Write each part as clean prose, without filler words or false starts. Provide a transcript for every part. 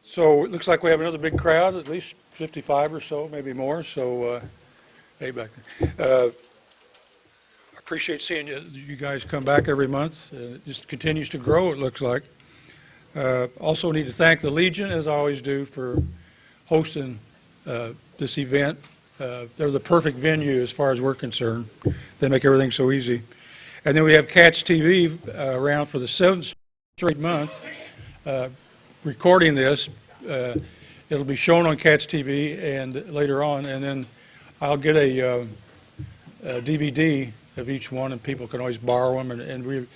So it looks like we have another big crowd, at least 55 or so, maybe more. So, hey, back there. I appreciate seeing you guys come back every month. It just continues to grow, it looks like. Also need to thank the Legion, as I always do, for hosting this event. They're the perfect venue as far as we're concerned. They make everything so easy. And then we have Cats TV around for the 7th straight month. Recording this. It'll be shown on Cats TV and later on, and then I'll get a DVD of each one, and people can always borrow them. And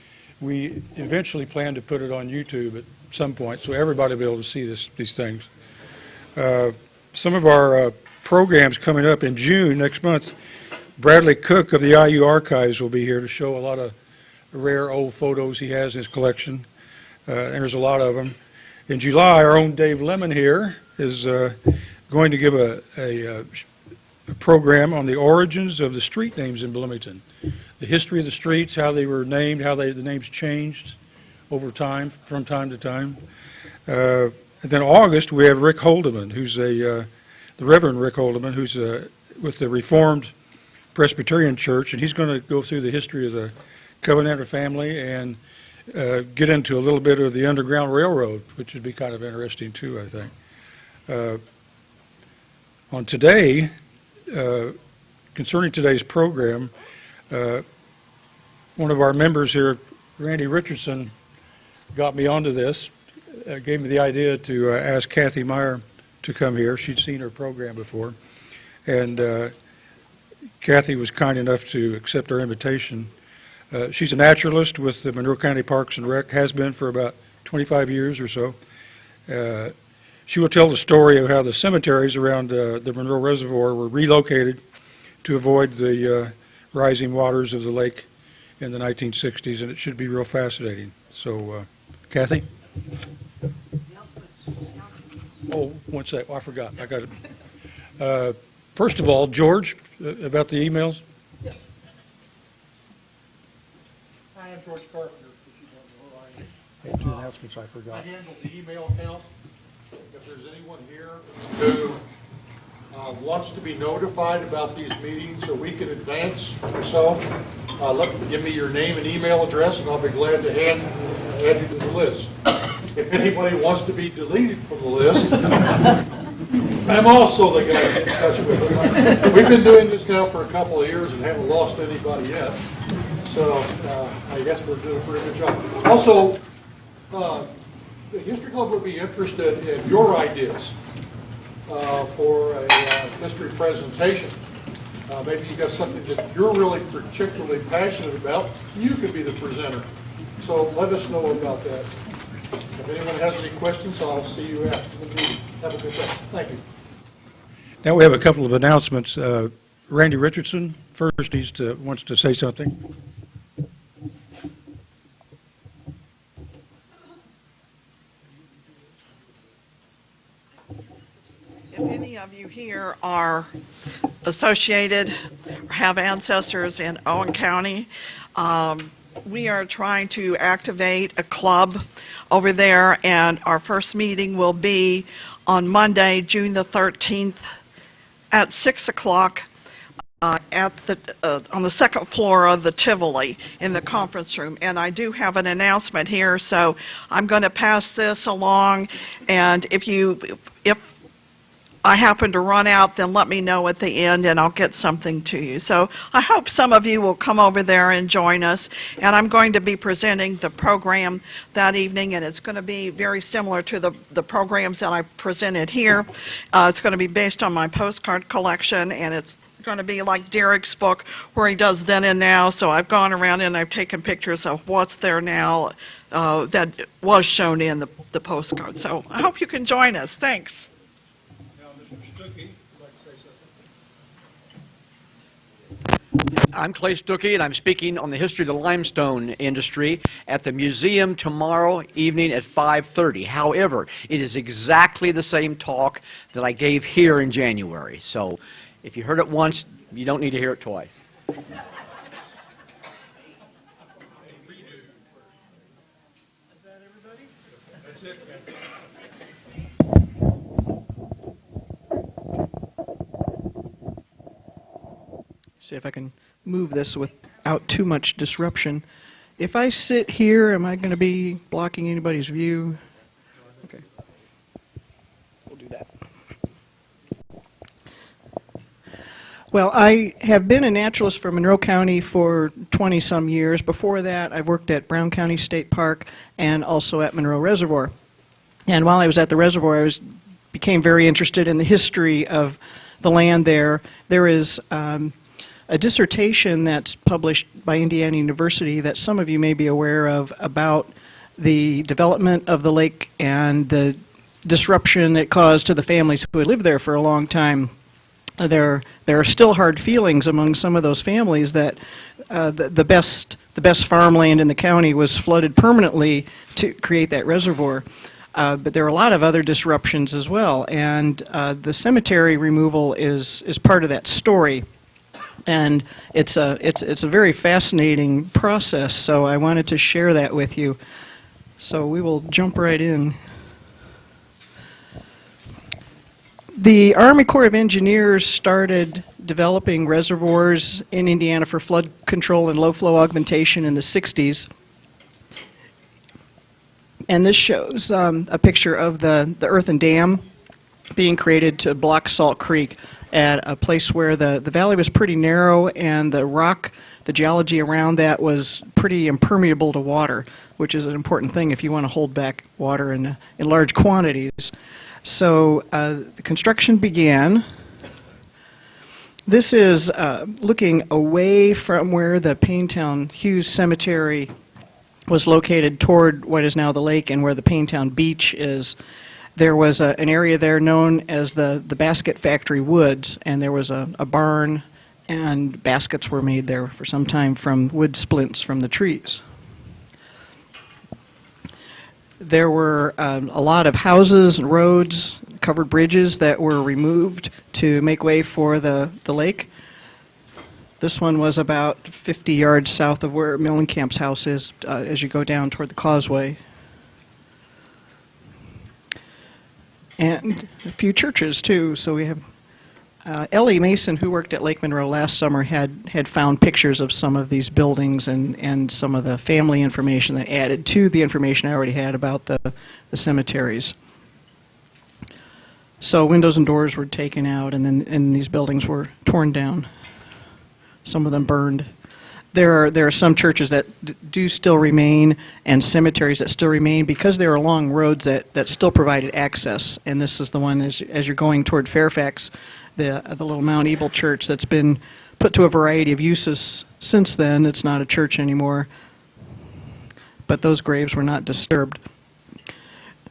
we eventually plan to put it on YouTube at some point, so everybody will be able to see these things. Some of our programs coming up in June next month. Bradley Cook of the IU Archives will be here to show a lot of rare old photos he has in his collection, and there's a lot of them. In July, our own Dave Lemon here is going to give a program on the origins of the street names in Bloomington, the history of the streets, how they were named, how the names changed over time, from time to time. And then August, we have Rick Holdeman, who's the Reverend Rick Holdeman, who's with the Reformed Presbyterian Church, and he's going to go through the history of the Covenanter family and get into a little bit of the Underground Railroad, which would be kind of interesting too, I think. On today, concerning today's program, one of our members here, Randy Richardson, got me onto this, gave me the idea to ask Cathy Meyer to come here. She'd seen her program before, and Cathy was kind enough to accept our invitation. She's a naturalist with the Monroe County Parks and Rec, has been for about 25 years or so. She will tell the story of how the cemeteries around the Monroe Reservoir were relocated to avoid the rising waters of the lake in the 1960s, and it should be real fascinating. So, Cathy? Oh, one sec. Oh, I forgot. I got it. First of all, George, about the emails. Yes. Hi, I'm George Carpenter. I had two announcements I forgot. I handle the email account. If there's anyone here who wants to be notified about these meetings a week in advance or so, give me your name and email address, and I'll be glad to add you to the list. If anybody wants to be deleted from the list, I'm also the guy to get in touch with. We've been doing this now for a couple of years and haven't lost anybody yet. So I guess we're doing a pretty good job. Also, the History Club would be interested in your ideas for a history presentation. Maybe you got something that you're really particularly passionate about. You could be the presenter. So let us know about that. If anyone has any questions, I'll see you after the meeting. Have a good day. Thank you. Now we have a couple of announcements. Randy Richardson first wants to say something. If any of you here are associated or have ancestors in Owen County, we are trying to activate a club over there, and our first meeting will be on Monday, June the 13th at 6 o'clock on the second floor of the Tivoli in the conference room. And I do have an announcement here, so I'm going to pass this along, and if I happen to run out, then let me know at the end and I'll get something to you. So I hope some of you will come over there and join us. And I'm going to be presenting the program that evening, and it's going to be very similar to the programs that I presented here. It's going to be based on my postcard collection, and it's going to be like Derek's book where he does then and now. So I've gone around and I've taken pictures of what's there now that was shown in the postcard. So I hope you can join us. Thanks. I'm Clay Stuckey, and I'm speaking on the history of the limestone industry at the museum tomorrow evening at 5:30. However, it is exactly the same talk that I gave here in January. So if you heard it once, you don't need to hear it twice. Is that everybody? That's it. See if I can move this without too much disruption. If I sit here, am I going to be blocking anybody's view? Okay. We'll do that. Well, I have been a naturalist for Monroe County for 20-some years. Before that, I worked at Brown County State Park and also at Monroe Reservoir. And while I was at the reservoir, became very interested in the history of the land there. There is a dissertation that's published by Indiana University that some of you may be aware of about the development of the lake and the disruption it caused to the families who had lived there for a long time. There are still hard feelings among some of those families that the best farmland in the county was flooded permanently to create that reservoir. But there are a lot of other disruptions as well, and the cemetery removal is part of that story. And it's a very fascinating process, so I wanted to share that with you. So we will jump right in. The Army Corps of Engineers started developing reservoirs in Indiana for flood control and low flow augmentation in the 60s. And this shows a picture of the earthen dam being created to block Salt Creek at a place where the valley was pretty narrow and the rock, the geology around that was pretty impermeable to water, which is an important thing if you want to hold back water in large quantities. So the construction began. This is looking away from where the Paintown Hughes Cemetery was located toward what is now the lake and where the Paintown Beach is. There was an area there known as the Basket Factory Woods, and there was a barn, and baskets were made there for some time from wood splints from the trees. There were a lot of houses and roads, covered bridges that were removed to make way for the lake. This one was about 50 yards south of where Millencamp's house is as you go down toward the causeway. And a few churches, too. So we have Ellie Mason, who worked at Lake Monroe last summer, had found pictures of some of these buildings and some of the family information that added to the information I already had about the cemeteries. So windows and doors were taken out, and these buildings were torn down. Some of them burned. There are some churches that do still remain and cemeteries that still remain because there are long roads that still provided access. And this is the one as you're going toward Fairfax, the little Mount Ebel church that's been put to a variety of uses since then. It's not a church anymore. But those graves were not disturbed.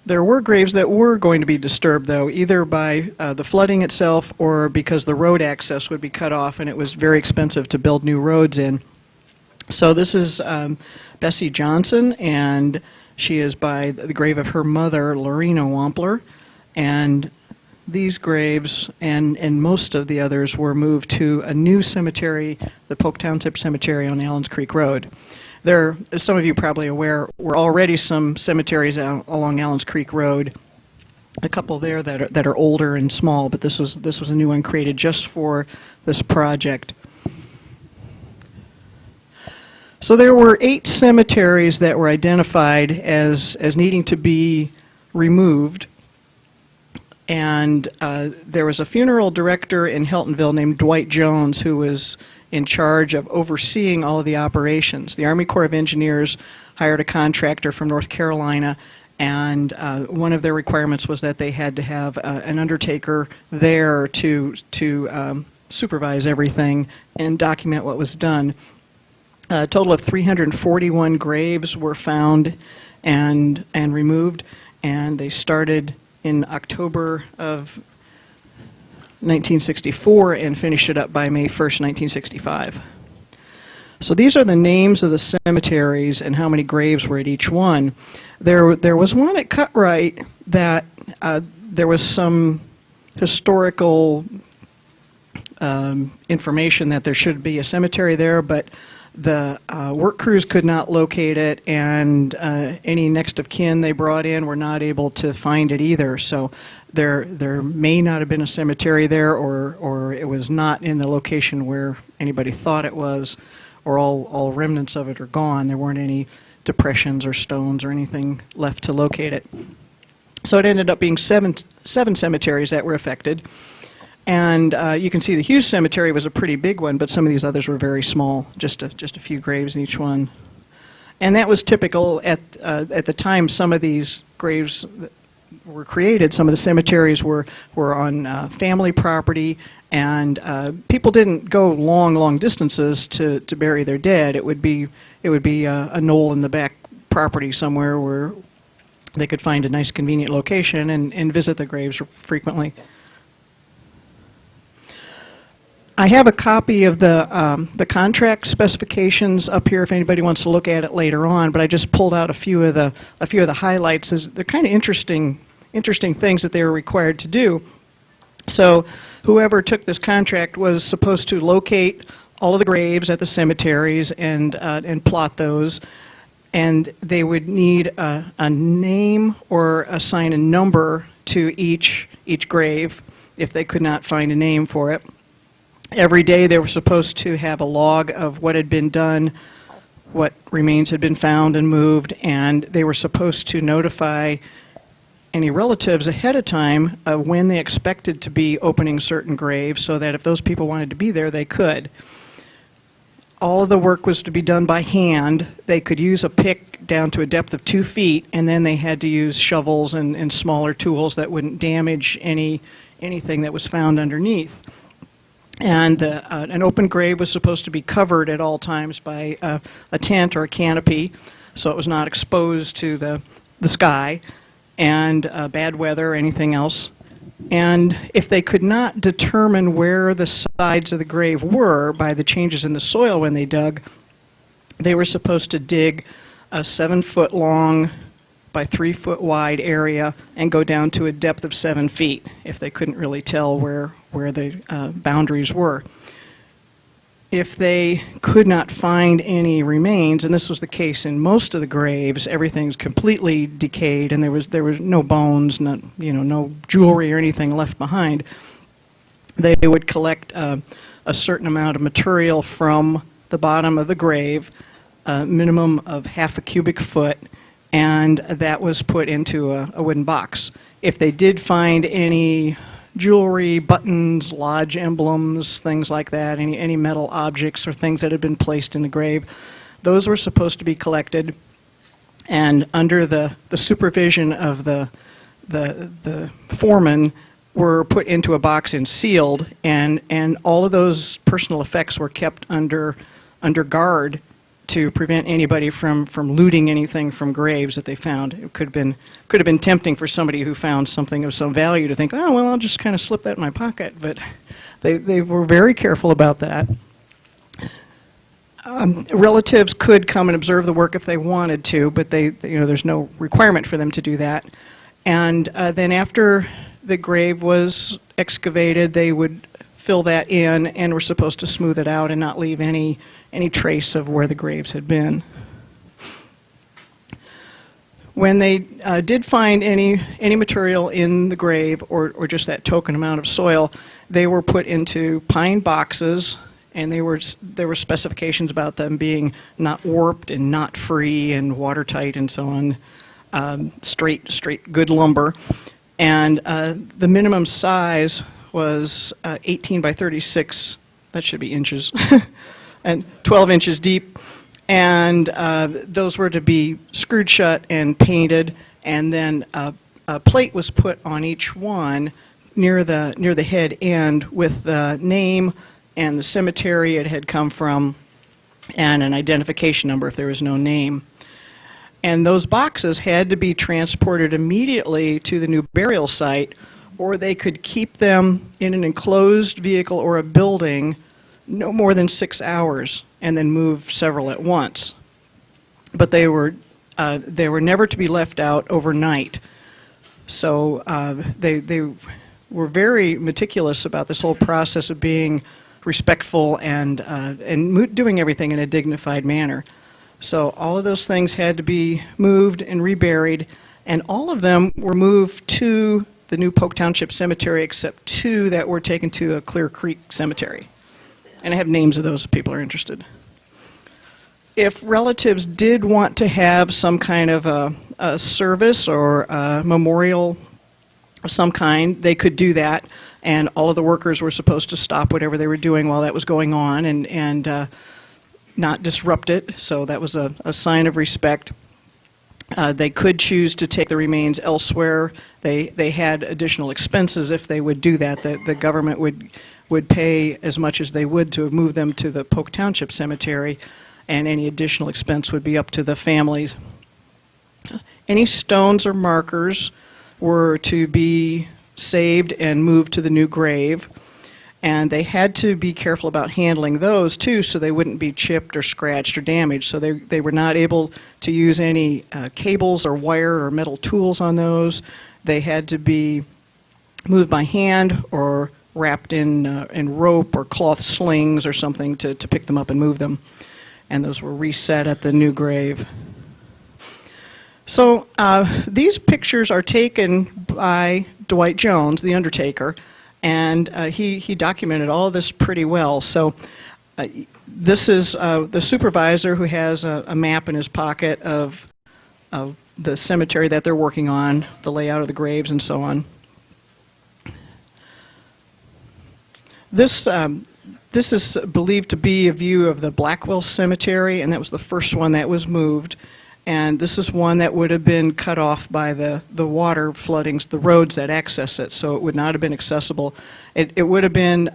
There were graves that were going to be disturbed, though, either by the flooding itself or because the road access would be cut off and it was very expensive to build new roads in. So this is Bessie Johnson, and she is by the grave of her mother, Lorena Wampler. And these graves and most of the others were moved to a new cemetery, the Polk Township Cemetery on Allens Creek Road. There, as some of you probably aware, were already some cemeteries along Allens Creek Road. A couple there that are older and small, but this was a new one created just for this project. So there were 8 cemeteries that were identified as needing to be removed, and there was a funeral director in Heltonville named Dwight Jones who was in charge of overseeing all of the operations. The Army Corps of Engineers hired a contractor from North Carolina, and one of their requirements was that they had to have an undertaker there to supervise everything and document what was done. A total of 341 graves were found and removed, and they started in October of 1964 and finished it up by May 1st, 1965. So these are the names of the cemeteries and how many graves were at each one. There was one at Cutright that there was some historical information that there should be a cemetery there, but the work crews could not locate it, and any next of kin they brought in were not able to find it either. So There may not have been a cemetery there, or it was not in the location where anybody thought it was, or all remnants of it are gone. There weren't any depressions or stones or anything left to locate it. So it ended up being seven cemeteries that were affected. And you can see the Hughes Cemetery was a pretty big one, but some of these others were very small, just a few graves in each one. And that was typical at the time some of these graves were created. Some of the cemeteries were on family property, and people didn't go long distances to bury their dead. It would be a knoll in the back property somewhere where they could find a nice convenient location and visit the graves frequently. I have a copy of the contract specifications up here if anybody wants to look at it later on, but I just pulled out a few of the highlights. They're kind of interesting things that they were required to do. So whoever took this contract was supposed to locate all of the graves at the cemeteries and plot those, and they would need a name or assign a number to each grave if they could not find a name for it. Every day they were supposed to have a log of what had been done, what remains had been found and moved, and they were supposed to notify any relatives ahead of time of when they expected to be opening certain graves so that if those people wanted to be there, they could. All of the work was to be done by hand. They could use a pick down to a depth of 2 feet, and then they had to use shovels and smaller tools that wouldn't damage anything that was found underneath. And an open grave was supposed to be covered at all times by a tent or a canopy, so it was not exposed to the sky and bad weather or anything else. And if they could not determine where the sides of the grave were by the changes in the soil when they dug, they were supposed to dig a 7-foot long by 3-foot wide area and go down to a depth of 7 feet if they couldn't really tell where the boundaries were. If they could not find any remains, and this was the case in most of the graves, everything's completely decayed and there was no bones, no jewelry or anything left behind, they would collect a certain amount of material from the bottom of the grave, a minimum of half a cubic foot, and that was put into a wooden box. If they did find any jewelry, buttons, lodge emblems, things like that, any metal objects or things that had been placed in the grave, those were supposed to be collected, and under the supervision of the foreman were put into a box and sealed, and all of those personal effects were kept under guard to prevent anybody from looting anything from graves that they found. It could have been tempting for somebody who found something of some value to think, oh, well, I'll just kind of slip that in my pocket. But they were very careful about that. Relatives could come and observe the work if they wanted to, but there's no requirement for them to do that. And then after the grave was excavated, they would fill that in and were supposed to smooth it out and not leave any trace of where the graves had been. When they did find any material in the grave or just that token amount of soil, they were put into pine boxes, and there were specifications about them being not warped and not free and watertight and so on, straight good lumber. And the minimum size was 18 by 36, that should be inches, and 12 inches deep. And those were to be screwed shut and painted, and then a plate was put on each one near the head end with the name and the cemetery it had come from and an identification number if there was no name. And those boxes had to be transported immediately to the new burial site, or they could keep them in an enclosed vehicle or a building no more than 6 hours and then move several at once. But they were never to be left out overnight. So they were very meticulous about this whole process of being respectful and doing everything in a dignified manner. So all of those things had to be moved and reburied, and all of them were moved to the new Polk Township Cemetery, except 2 that were taken to a Clear Creek Cemetery. And I have names of those if people are interested. If relatives did want to have some kind of a service or a memorial of some kind, they could do that, and all of the workers were supposed to stop whatever they were doing while that was going on and not disrupt it, so that was a sign of respect. They could choose to take the remains elsewhere. They had additional expenses if they would do that. The government would pay as much as they would to move them to the Polk Township Cemetery, and any additional expense would be up to the families. Any stones or markers were to be saved and moved to the new grave, and they had to be careful about handling those too, so they wouldn't be chipped or scratched or damaged. So they were not able to use any cables or wire or metal tools on those. They had to be moved by hand or wrapped in rope or cloth slings or something to pick them up and move them. And those were reset at the new grave. So these pictures are taken by Dwight Jones, the undertaker, and he documented all of this pretty well. So this is the supervisor who has a map in his pocket of the cemetery that they're working on, the layout of the graves and so on. This is believed to be a view of the Blackwell Cemetery, and that was the first one that was moved. And this is one that would have been cut off by the water floodings, the roads that access it, so it would not have been accessible. It would have been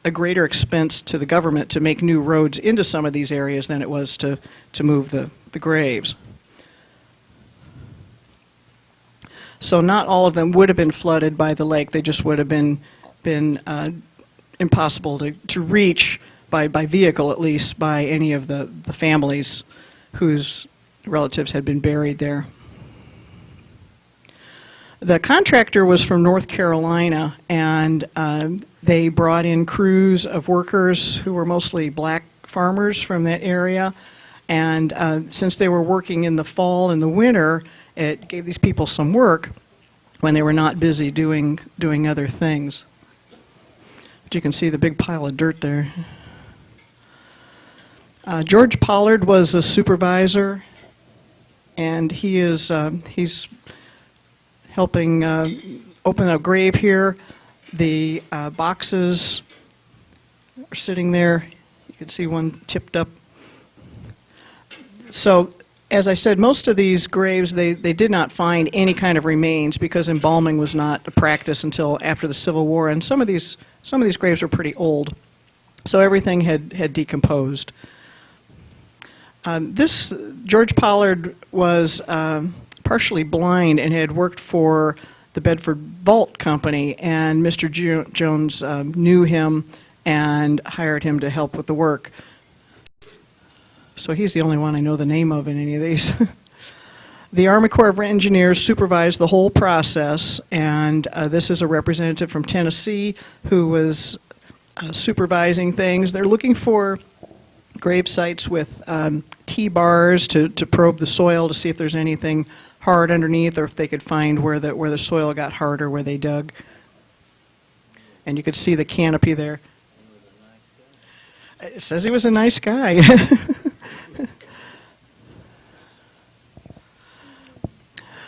a greater expense to the government to make new roads into some of these areas than it was to move the graves. So not all of them would have been flooded by the lake. They just would have been impossible to reach by vehicle, at least, by any of the families whose relatives had been buried there. The contractor was from North Carolina, and they brought in crews of workers who were mostly black farmers from that area. And since they were working in the fall and the winter, it gave these people some work when they were not busy doing other things. But you can see the big pile of dirt there. George Pollard was a supervisor, and he's helping open a grave here. The boxes are sitting there. You can see one tipped up. So, as I said, most of these graves, they did not find any kind of remains because embalming was not a practice until after the Civil War, and some of these graves were pretty old, so everything had decomposed. This George Pollard was partially blind and had worked for the Bedford Vault Company, and Mr. Jones knew him and hired him to help with the work. So he's the only one I know the name of in any of these. The Army Corps of Engineers supervised the whole process, and this is a representative from Tennessee who was supervising things. They're looking for grave sites with T-bars to probe the soil to see if there's anything hard underneath, or if they could find where the soil got harder where they dug. And you could see the canopy there. It says he was a nice guy.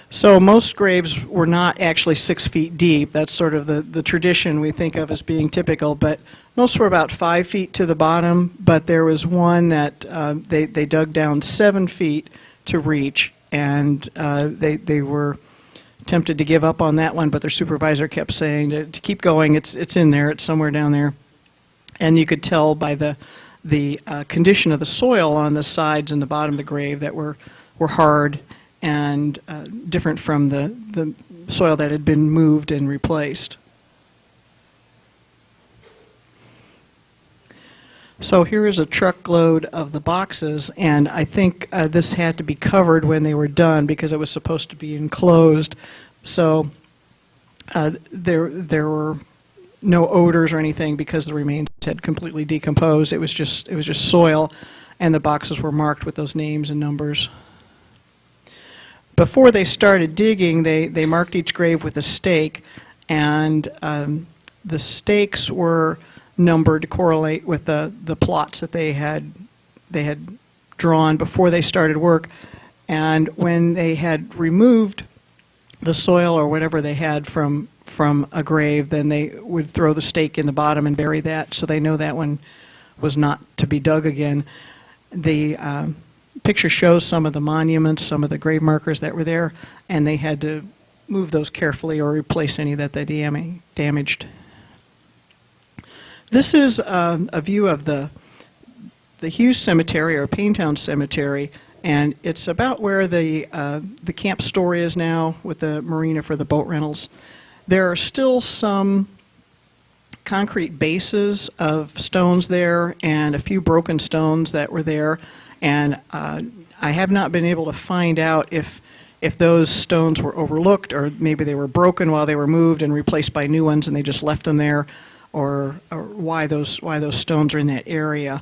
So most graves were not actually 6 feet deep. That's sort of the tradition we think of as being typical, but most were about 5 feet to the bottom, but there was one that they dug down 7 feet to reach, and they were tempted to give up on that one, but their supervisor kept saying to keep going. It's in there. It's somewhere down there. And you could tell by the condition of the soil on the sides and the bottom of the grave that were hard and different from the soil that had been moved and replaced. So here is a truckload of the boxes, and I think this had to be covered when they were done because it was supposed to be enclosed. So there were no odors or anything because the remains had completely decomposed. It was just soil, and the boxes were marked with those names and numbers. Before they started digging, they marked each grave with a stake, and the stakes were numbered to correlate with the plots that they had drawn before they started work. And when they had removed the soil or whatever they had from a grave, then they would throw the stake in the bottom and bury that, so they know that one was not to be dug again. The picture shows some of the monuments, some of the grave markers that were there, and they had to move those carefully or replace any that they damaged. This is a view of the Hughes Cemetery, or Paintown Cemetery, and it's about where the camp store is now, with the marina for the boat rentals. There are still some concrete bases of stones there and a few broken stones that were there, and I have not been able to find out if those stones were overlooked, or maybe they were broken while they were moved and replaced by new ones and they just left them there, or why those stones are in that area.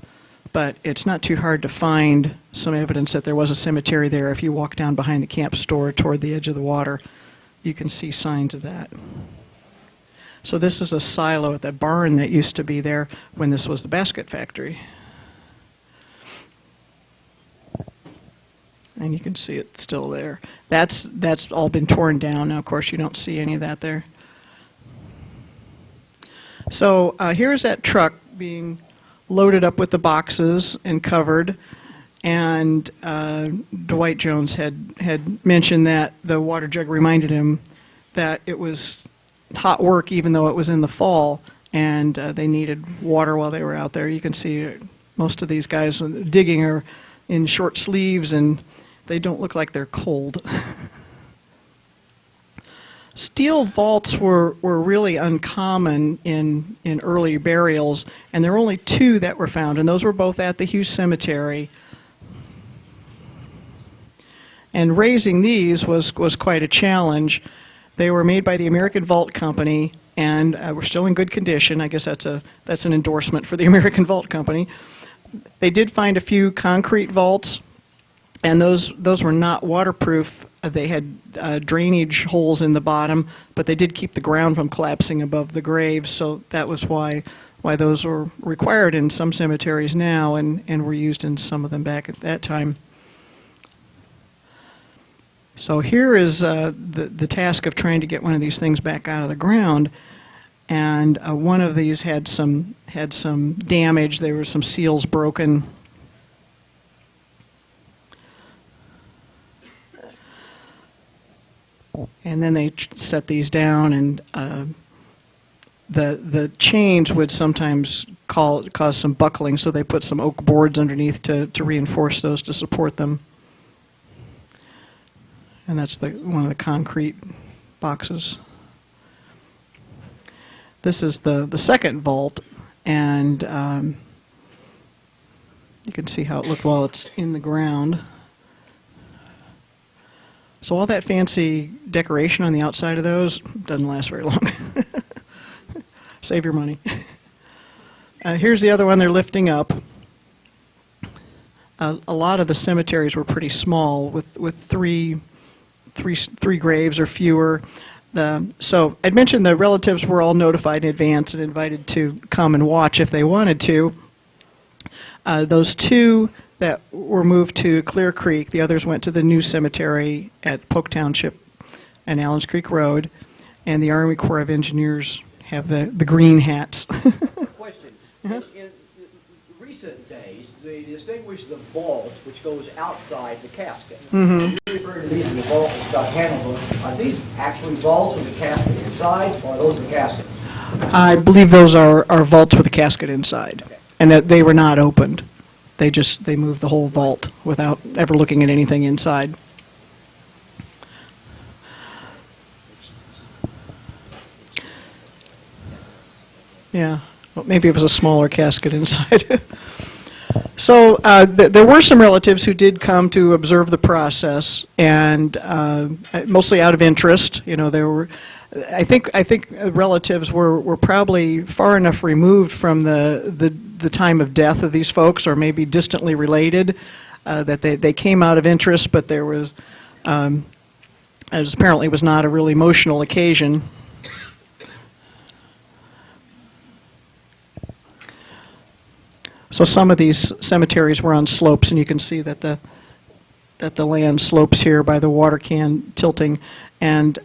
But it's not too hard to find some evidence that there was a cemetery there. If you walk down behind the camp store toward the edge of the water, you can see signs of that. So this is a silo at the barn that used to be there when this was the basket factory. And you can see it still there. That's all been torn down. Now, of course, you don't see any of that there. So here's that truck being loaded up with the boxes and covered. And Dwight Jones had mentioned that the water jug reminded him that it was hot work, even though it was in the fall, and they needed water while they were out there. You can see most of these guys digging are in short sleeves, and they don't look like they're cold. Steel vaults were really uncommon in early burials, and there were only 2 that were found, and those were both at the Hughes Cemetery. And raising these was quite a challenge. They were made by the American Vault Company, and were still in good condition. I guess that's an endorsement for the American Vault Company. They did find a few concrete vaults, and those were not waterproof. They had drainage holes in the bottom, but they did keep the ground from collapsing above the graves, so that was why those were required in some cemeteries now, and were used in some of them back at that time. So here is the task of trying to get one of these things back out of the ground, and one of these had some damage. There were some seals broken. And then they set these down, and the chains would sometimes cause some buckling, so they put some oak boards underneath to reinforce those to support them. And that's one of the concrete boxes. This is the second vault, and you can see how it looked while it's in the ground. So all that fancy decoration on the outside of those doesn't last very long. Save your money. Here's the other one they're lifting up. A lot of the cemeteries were pretty small, with three graves or fewer. So I'd mentioned the relatives were all notified in advance and invited to come and watch if they wanted to. Those 2 that were moved to Clear Creek, the others went to the new cemetery at Polk Township and Allens Creek Road, and the Army Corps of Engineers have the green hats. Question. In recent days, they distinguish the vault, which goes outside the casket. You refer to these as the vault that's got handles on it. Are these actually vaults with the casket inside, or are those the casket? I believe those are vaults with a casket inside, Okay. and that they were not opened. They moved the whole vault without ever looking at anything inside. Yeah, well, maybe it was a smaller casket inside. So there were some relatives who did come to observe the process, and mostly out of interest. You know, there were. I think relatives were probably far enough removed from the time of death of these folks, or maybe distantly related, that they came out of interest, but there was, as apparently was not a really emotional occasion. So some of these cemeteries were on slopes, and you can see that the land slopes here by the water can tilting, and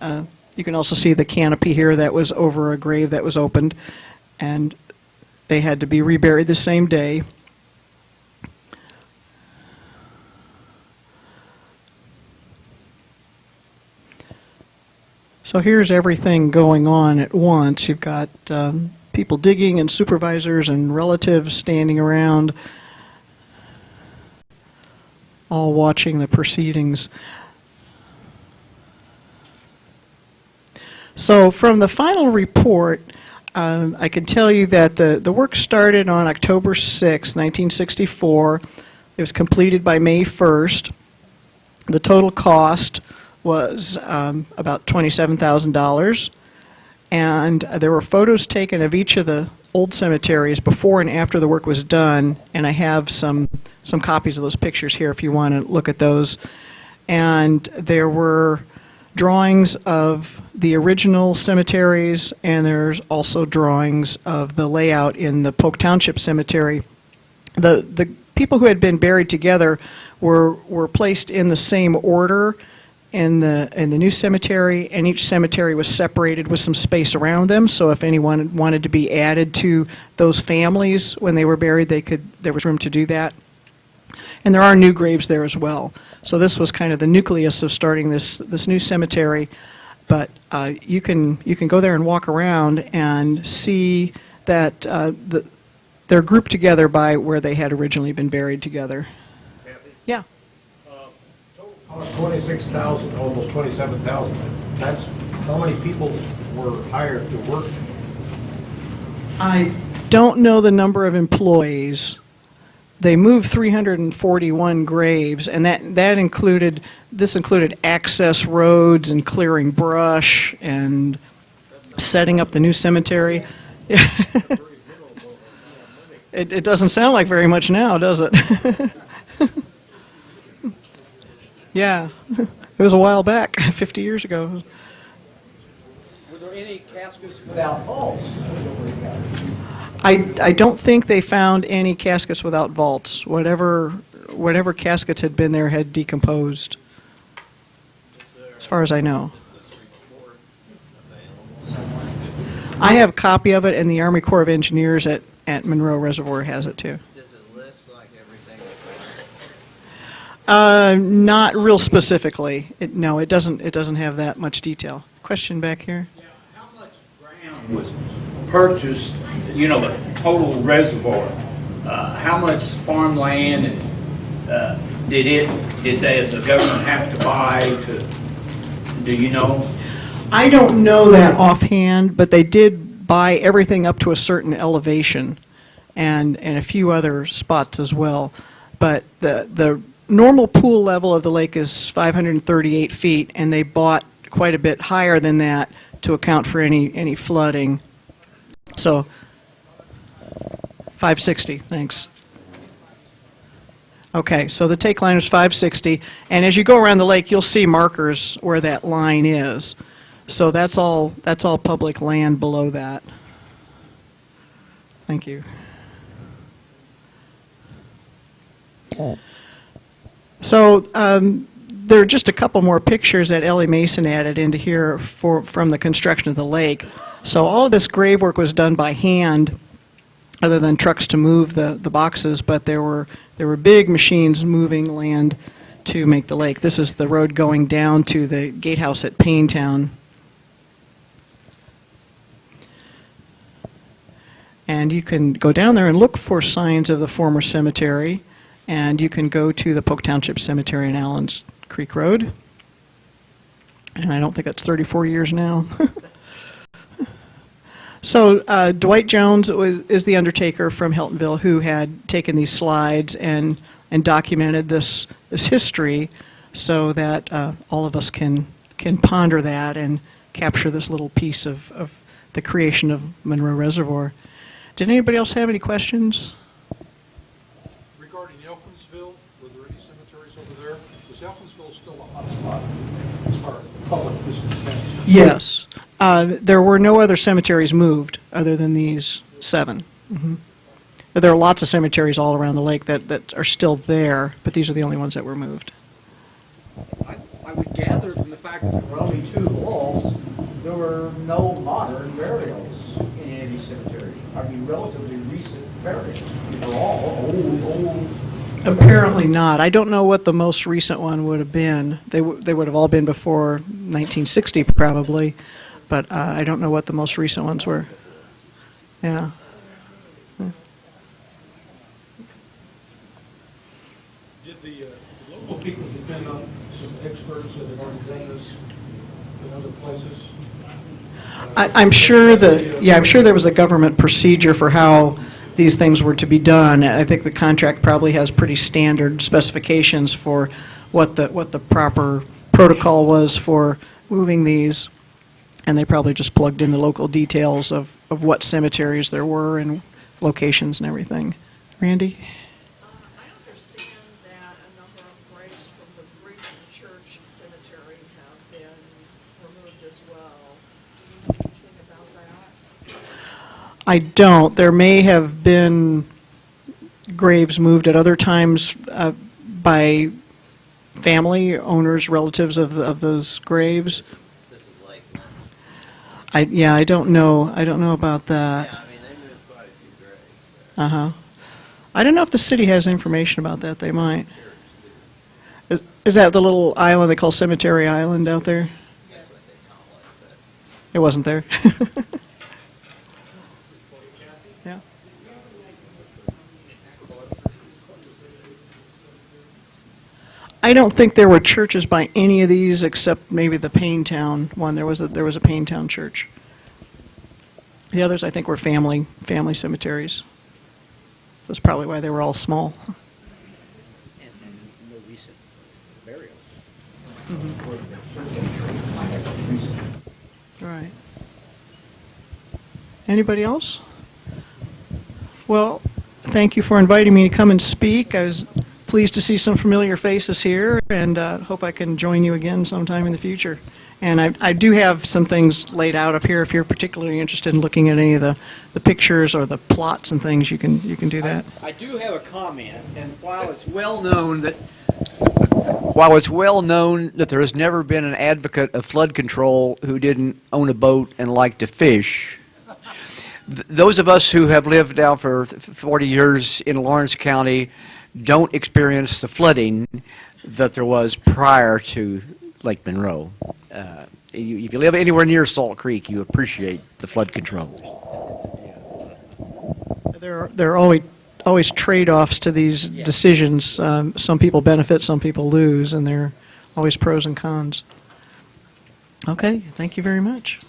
you can also see the canopy here that was over a grave that was opened, and they had to be reburied the same day. So here's everything going on at once. You've got people digging and supervisors and relatives standing around, all watching the proceedings. So from the final report, I can tell you that the work started on October 6, 1964. It was completed by May 1st. The total cost was about $27,000. And there were photos taken of each of the old cemeteries before and after the work was done, and I have some copies of those pictures here if you want to look at those. And there were drawings of the original cemeteries, and there's also drawings of the layout in the Polk Township Cemetery. The people who had been buried together were placed in the same order in the new cemetery, and each cemetery was separated with some space around them, so if anyone wanted to be added to those families when they were buried, there was room to do that. And there are new graves there as well. So this was kind of the nucleus of starting this new cemetery, but you can go there and walk around and see that they're grouped together by where they had originally been buried together. Kathy? Yeah. Total cost $26,000, almost $27,000. That's, how many people were hired to work? I don't know the number of employees. They moved 341 graves, and this included access roads and clearing brush and setting up the new cemetery. It doesn't sound like very much now, does it? Yeah, it was a while back, 50 years ago. Were there any caskets without vaults? I don't think they found any caskets without vaults. Whatever caskets had been there had decomposed, as far as I know. I have a copy of it, and the Army Corps of Engineers at Monroe Reservoir has it too. Does it list like everything? Not real specifically. No, it doesn't have that much detail. Question back here? Yeah, how much ground was purchased, the total reservoir? How much farmland and did the government have to buy do you know? I don't know that offhand, but they did buy everything up to a certain elevation and a few other spots as well. But the normal pool level of the lake is 538 feet, and they bought quite a bit higher than that to account for any flooding. So 560, thanks. Okay, so the take line is 560, and as you go around the lake, you'll see markers where that line is. So that's all public land below that. Thank you. So there are just a couple more pictures that Ellie Mason added into here from the construction of the lake. So all of this grave work was done by hand, other than trucks to move the boxes, but there were big machines moving land to make the lake. This is the road going down to the gatehouse at Paintown. And you can go down there and look for signs of the former cemetery, and you can go to the Polk Township Cemetery in Allens Creek Road. And I don't think that's 34 years now. So Dwight Jones is the undertaker from Hiltonville who had taken these slides and documented this history so that all of us can ponder that and capture this little piece of the creation of Monroe Reservoir. Did anybody else have any questions? Regarding Elkinsville, were there any cemeteries over there? Was Elkinsville still a hot spot as far as public business? Yes. There were no other cemeteries moved other than these 7. Mm-hmm. There are lots of cemeteries all around the lake that are still there, but these are the only ones that were moved. I would gather from the fact that there were only 2 vaults, there were no modern burials in any of these cemeteries. I mean, relatively recent burials. These are all old. Apparently not. I don't know what the most recent one would have been. They would have all been before 1960 probably, but I don't know what the most recent ones were. Yeah. Did the local people depend on some experts that have already done this in other places? I'm sure I'm sure there was a government procedure for how these things were to be done. I think the contract probably has pretty standard specifications for what the proper protocol was for moving these, and they probably just plugged in the local details of what cemeteries there were and locations and everything. Randy? I understand that a number of graves from the Grecian Church Cemetery have been removed as well. Do you know anything about that? I don't. There may have been graves moved at other times by family owners, relatives of those graves. This is like, I don't know. I don't know about that. yeah, I mean, they moved quite a few graves. Uh-huh. I don't know if the city has information about that. They might. Is that the little island they call Cemetery Island out there? That's what they call it, but. It wasn't there. Yeah. I don't think there were churches by any of these except maybe the Paintown one. There was a Paintown church. The others, I think, were family cemeteries. So that's probably why they were all small. And no recent burials. Right. Anybody else? Well, thank you for inviting me to come and speak. I was pleased to see some familiar faces here, and hope I can join you again sometime in the future. And I do have some things laid out up here. If you're particularly interested in looking at any of the pictures or the plots and things, you can do that. I do have a comment, and while it's well known that there has never been an advocate of flood control who didn't own a boat and liked to fish, those of us who have lived now for 40 years in Lawrence County don't experience the flooding that there was prior to Lake Monroe. If you live anywhere near Salt Creek, you appreciate the flood control. There are always trade-offs to these decisions. Some people benefit, some people lose, and there are always pros and cons. Okay, thank you very much.